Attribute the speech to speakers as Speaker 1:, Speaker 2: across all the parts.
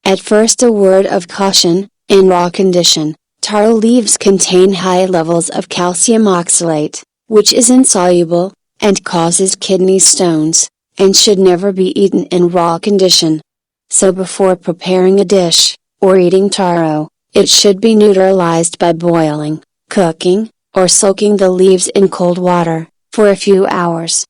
Speaker 1: At first, a word of caution: in raw condition, taro leaves contain high levels of calcium oxalate, which is insoluble, and causes kidney stones, and should never be eaten in raw condition. So before preparing a dish, or eating taro, it should be neutralized by boiling, cooking, or soaking the leaves in cold water, for a few hours.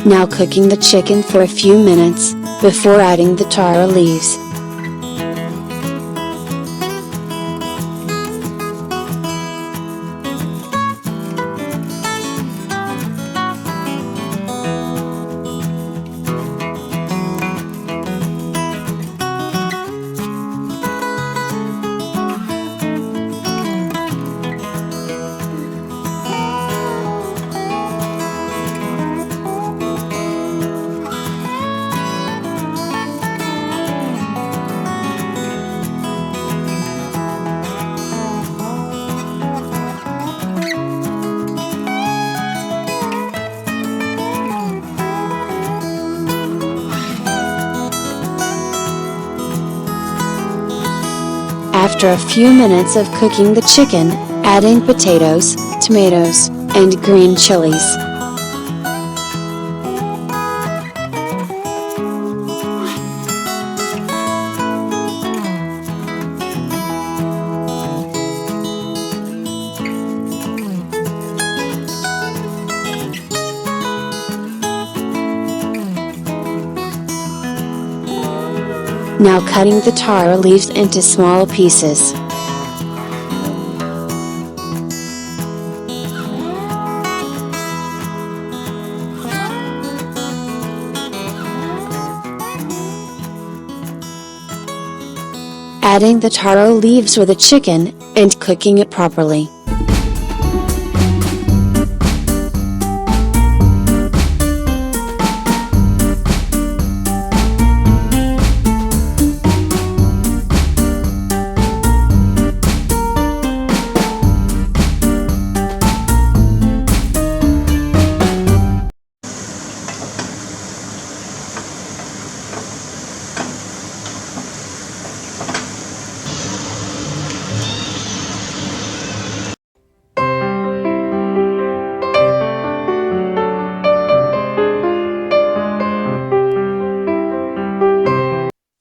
Speaker 1: Now cooking the chicken for a few minutes, before adding the taro leaves. After a few minutes of cooking the chicken, adding potatoes, tomatoes, and green chilies. Now cutting the taro leaves into small pieces. Adding the taro leaves with the chicken, and cooking it properly.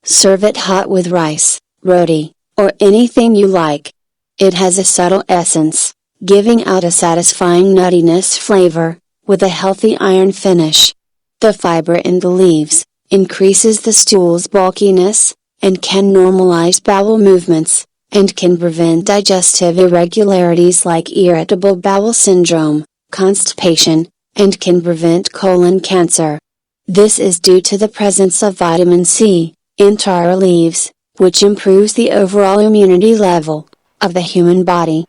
Speaker 1: Serve it hot with rice, roti, or anything you like. It has a subtle essence, giving out a satisfying nuttiness flavor, with a healthy iron finish. The fiber in the leaves increases the stool's bulkiness, and can normalize bowel movements, and can prevent digestive irregularities like irritable bowel syndrome, constipation, and can prevent colon cancer. This is due to the presence of vitamin C in taro leaves, which improves the overall immunity level of the human body.